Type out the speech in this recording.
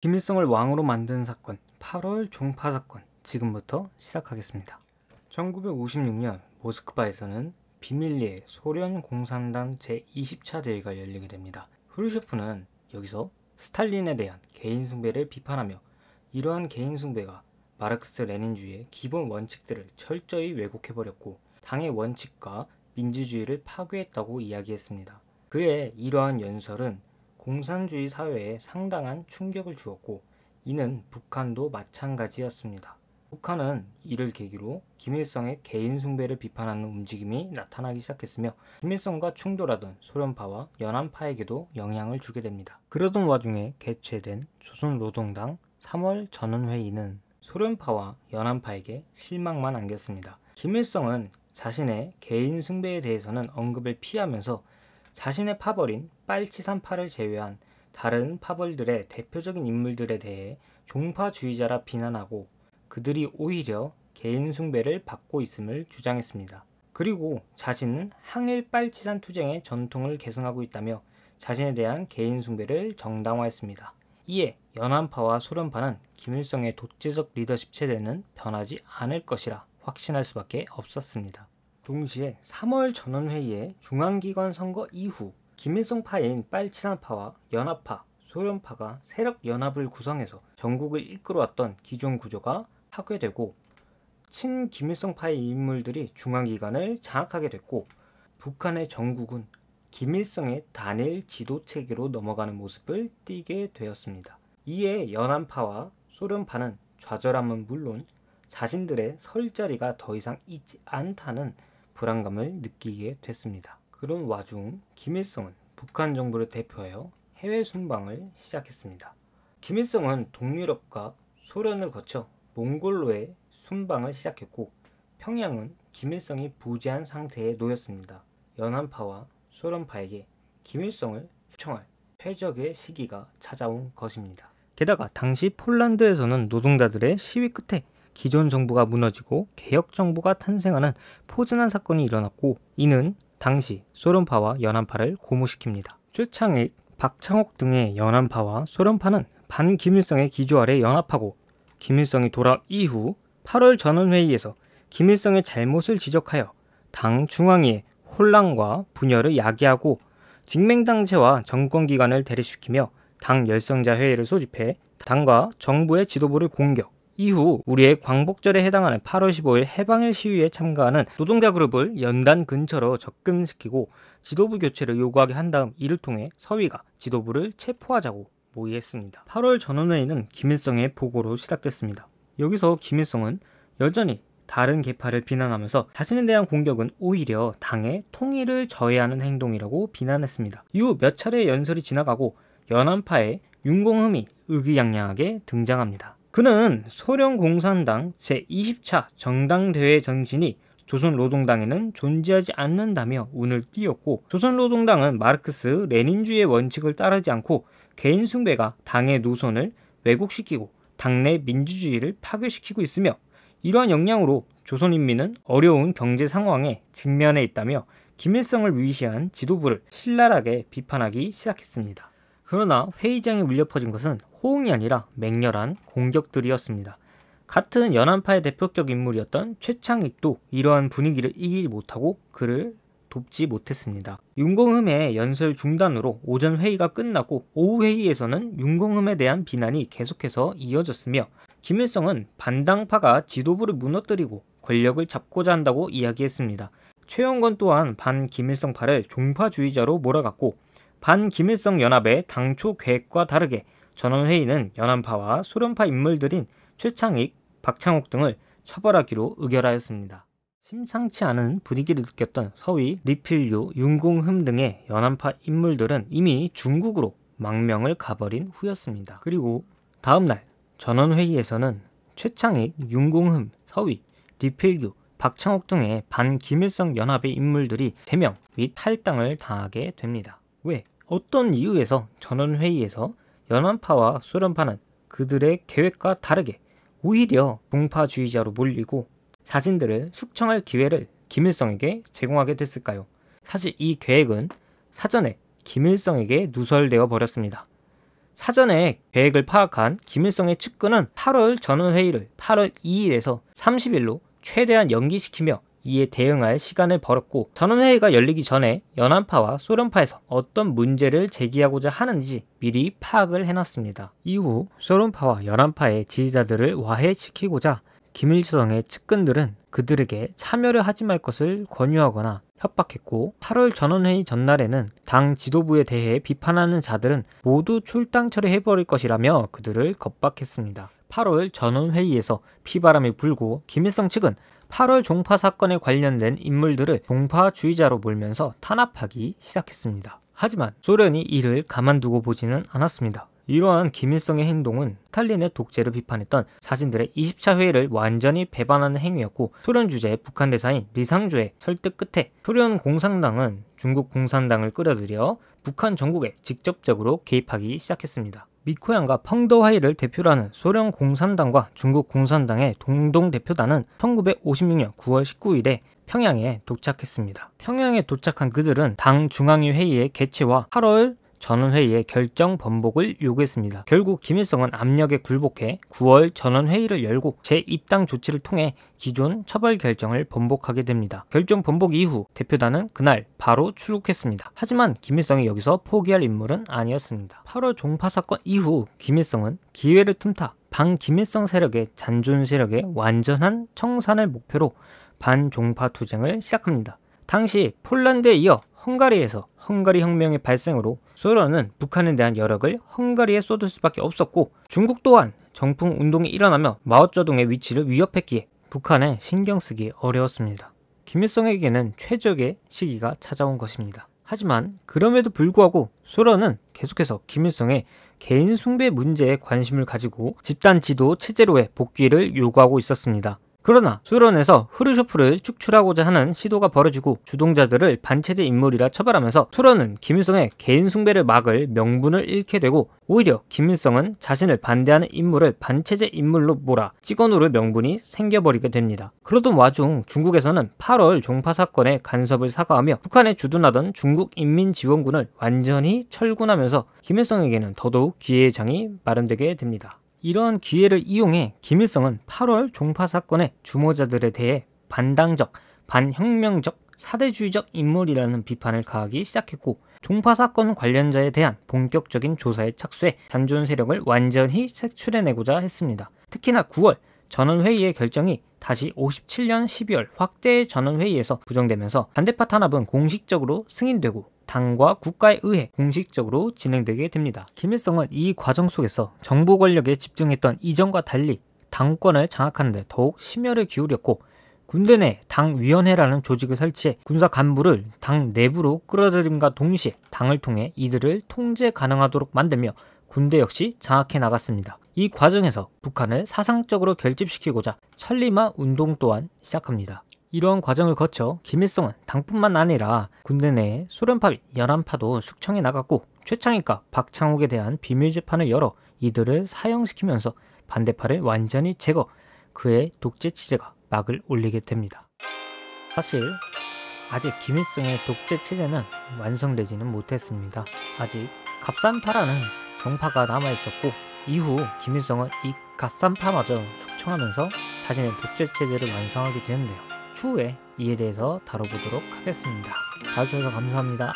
김일성을 왕으로 만든 사건, 8월 종파 사건, 지금부터 시작하겠습니다. 1956년 모스크바에서는 비밀리에 소련 공산당 제20차 대회가 열리게 됩니다. 후르쇼프는 여기서 스탈린에 대한 개인 숭배를 비판하며 이러한 개인 숭배가 마르크스 레닌주의의 기본 원칙들을 철저히 왜곡해버렸고 당의 원칙과 민주주의를 파괴했다고 이야기했습니다. 그의 이러한 연설은 공산주의 사회에 상당한 충격을 주었고 이는 북한도 마찬가지였습니다. 북한은 이를 계기로 김일성의 개인 숭배를 비판하는 움직임이 나타나기 시작했으며 김일성과 충돌하던 소련파와 연안파에게도 영향을 주게 됩니다. 그러던 와중에 개최된 조선노동당 3월 전원회의는 소련파와 연안파에게 실망만 안겼습니다. 김일성은 자신의 개인 숭배에 대해서는 언급을 피하면서 자신의 파벌인 빨치산파를 제외한 다른 파벌들의 대표적인 인물들에 대해 종파주의자라 비난하고 그들이 오히려 개인 숭배를 받고 있음을 주장했습니다. 그리고 자신은 항일 빨치산 투쟁의 전통을 계승하고 있다며 자신에 대한 개인 숭배를 정당화했습니다. 이에 연안파와 소련파는 김일성의 독재적 리더십 체제는 변하지 않을 것이라 확신할 수밖에 없었습니다. 동시에 3월 전원회의의 중앙기관 선거 이후 김일성파인 빨치산파와 연합파, 소련파가 세력연합을 구성해서 전국을 이끌어왔던 기존 구조가 파괴되고 친김일성파의 인물들이 중앙기관을 장악하게 됐고 북한의 전국은 김일성의 단일 지도체계로 넘어가는 모습을 띠게 되었습니다. 이에 연안파와 소련파는 좌절함은 물론 자신들의 설 자리가 더 이상 있지 않다는 불안감을 느끼게 됐습니다. 그런 와중 김일성은 북한 정부를 대표하여 해외 순방을 시작했습니다. 김일성은 동유럽과 소련을 거쳐 몽골로의 순방을 시작했고 평양은 김일성이 부재한 상태에 놓였습니다. 연안파와 소련파에게 김일성을 추청할 최적의 시기가 찾아온 것입니다. 게다가 당시 폴란드에서는 노동자들의 시위 끝에 기존 정부가 무너지고 개혁 정부가 탄생하는 포즈난 사건이 일어났고 이는 당시 소련파와 연안파를 고무시킵니다. 최창익, 박창옥 등의 연안파와 소련파는 반김일성의 기조 아래 연합하고 김일성이 돌아온 이후 8월 전원회의에서 김일성의 잘못을 지적하여 당 중앙위의 혼란과 분열을 야기하고 직맹당체와 정권기관을 대립시키며 당 열성자 회의를 소집해 당과 정부의 지도부를 공격, 이후 우리의 광복절에 해당하는 8월 15일 해방일 시위에 참가하는 노동자 그룹을 연단 근처로 접근시키고 지도부 교체를 요구하게 한 다음 이를 통해 서위가 지도부를 체포하자고 모의했습니다. 8월 전원회의는 김일성의 보고로 시작됐습니다. 여기서 김일성은 여전히 다른 계파를 비난하면서 자신에 대한 공격은 오히려 당의 통일을 저해하는 행동이라고 비난했습니다. 이후 몇 차례 연설이 지나가고 연안파의 윤공흠이 의기양양하게 등장합니다. 그는 소련공산당 제20차 정당대회 정신이 조선노동당에는 존재하지 않는다며 운을 띄웠고 조선노동당은 마르크스 레닌주의의 원칙을 따르지 않고 개인 숭배가 당의 노선을 왜곡시키고 당내 민주주의를 파괴시키고 있으며 이러한 역량으로 조선인민은 어려운 경제 상황에 직면해 있다며 김일성을 위시한 지도부를 신랄하게 비판하기 시작했습니다. 그러나 회의장에 울려 퍼진 것은 호응이 아니라 맹렬한 공격들이었습니다. 같은 연안파의 대표적 인물이었던 최창익도 이러한 분위기를 이기지 못하고 그를 돕지 못했습니다. 윤공흠의 연설 중단으로 오전 회의가 끝나고 오후 회의에서는 윤공흠에 대한 비난이 계속해서 이어졌으며 김일성은 반당파가 지도부를 무너뜨리고 권력을 잡고자 한다고 이야기했습니다. 최영건 또한 반김일성파를 종파주의자로 몰아갔고 반김일성 연합의 당초 계획과 다르게 전원회의는 연안파와 소련파 인물들인 최창익, 박창옥 등을 처벌하기로 의결하였습니다. 심상치 않은 분위기를 느꼈던 서위, 리필유, 윤공흠 등의 연안파 인물들은 이미 중국으로 망명을 가버린 후였습니다. 그리고 다음날 전원회의에서는 최창익, 윤공흠, 서위, 리필유, 박창옥 등의 반김일성 연합의 인물들이 제명 및 탈당을 당하게 됩니다. 왜? 어떤 이유에서 전원회의에서 연안파와 소련파는 그들의 계획과 다르게 오히려 종파주의자로 몰리고 자신들을 숙청할 기회를 김일성에게 제공하게 됐을까요? 사실 이 계획은 사전에 김일성에게 누설되어 버렸습니다. 사전에 계획을 파악한 김일성의 측근은 8월 전원회의를 8월 2일에서 30일로 최대한 연기시키며 이에 대응할 시간을 벌었고, 전원회의가 열리기 전에 연안파와 소련파에서 어떤 문제를 제기하고자 하는지 미리 파악을 해놨습니다. 이후 소련파와 연안파의 지지자들을 와해시키고자 김일성의 측근들은 그들에게 참여를 하지 말 것을 권유하거나 협박했고, 8월 전원회의 전날에는 당 지도부에 대해 비판하는 자들은 모두 출당 처리해버릴 것이라며 그들을 겁박했습니다. 8월 전원회의에서 피바람이 불고 김일성 측은 8월 종파 사건에 관련된 인물들을 종파주의자로 몰면서 탄압하기 시작했습니다. 하지만 소련이 이를 가만두고 보지는 않았습니다. 이러한 김일성의 행동은 스탈린의 독재를 비판했던 자신들의 20차 회의를 완전히 배반하는 행위였고, 소련 주재 북한 대사인 리상조의 설득 끝에 소련 공산당은 중국 공산당을 끌어들여 북한 전국에 직접적으로 개입하기 시작했습니다. 미코양과 펑더화이를 대표로 하는 소련 공산당과 중국 공산당의 공동대표단은 1956년 9월 19일에 평양에 도착했습니다. 평양에 도착한 그들은 당 중앙위 회의의 개최와 8월 전원회의의 결정 번복을 요구했습니다. 결국 김일성은 압력에 굴복해 9월 전원회의를 열고 재입당 조치를 통해 기존 처벌 결정을 번복하게 됩니다. 결정 번복 이후 대표단은 그날 바로 출국했습니다. 하지만 김일성이 여기서 포기할 인물은 아니었습니다. 8월 종파 사건 이후 김일성은 기회를 틈타 반김일성 세력의 잔존 세력의 완전한 청산을 목표로 반종파 투쟁을 시작합니다. 당시 폴란드에 이어 헝가리에서 헝가리 혁명의 발생으로 소련은 북한에 대한 여력을 헝가리에 쏟을 수밖에 없었고, 중국 또한 정풍 운동이 일어나며 마오쩌둥의 위치를 위협했기에 북한에 신경 쓰기 어려웠습니다. 김일성에게는 최적의 시기가 찾아온 것입니다. 하지만 그럼에도 불구하고 소련은 계속해서 김일성의 개인 숭배 문제에 관심을 가지고 집단 지도 체제로의 복귀를 요구하고 있었습니다. 그러나 소련에서 흐르쇼프를 축출하고자 하는 시도가 벌어지고 주동자들을 반체제 인물이라 처벌하면서 소련은 김일성의 개인 숭배를 막을 명분을 잃게 되고, 오히려 김일성은 자신을 반대하는 인물을 반체제 인물로 몰아 찍어누를 명분이 생겨버리게 됩니다. 그러던 와중 중국에서는 8월 종파 사건의 간섭을 사과하며 북한에 주둔하던 중국인민지원군을 완전히 철군하면서 김일성에게는 더더욱 기회의 장이 마련되게 됩니다. 이러한 기회를 이용해 김일성은 8월 종파 사건의 주모자들에 대해 반당적, 반혁명적, 사대주의적 인물이라는 비판을 가하기 시작했고, 종파 사건 관련자에 대한 본격적인 조사에 착수해 잔존 세력을 완전히 색출해내고자 했습니다. 특히나 9월 전원회의의 결정이 다시 57년 12월 확대 전원회의에서 부정되면서 반대파 탄압은 공식적으로 승인되고 당과 국가에 의해 공식적으로 진행되게 됩니다. 김일성은 이 과정 속에서 정부 권력에 집중했던 이전과 달리 당권을 장악하는 데 더욱 심혈을 기울였고, 군대 내 당위원회라는 조직을 설치해 군사 간부를 당 내부로 끌어들임과 동시에 당을 통해 이들을 통제 가능하도록 만들며 군대 역시 장악해 나갔습니다. 이 과정에서 북한을 사상적으로 결집시키고자 천리마 운동 또한 시작합니다. 이러한 과정을 거쳐 김일성은 당뿐만 아니라 군대 내에 소련파 및 연안파도 숙청해 나갔고, 최창익과 박창욱에 대한 비밀 재판을 열어 이들을 사형시키면서 반대파를 완전히 제거, 그의 독재 체제가 막을 올리게 됩니다. 사실 아직 김일성의 독재 체제는 완성되지는 못했습니다. 아직 갑산파라는 정파가 남아있었고, 이후 김일성은 이 갑산파마저 숙청하면서 자신의 독재 체제를 완성하게 되는데요. 추후에 이에 대해서 다뤄보도록 하겠습니다. 봐주셔서 감사합니다.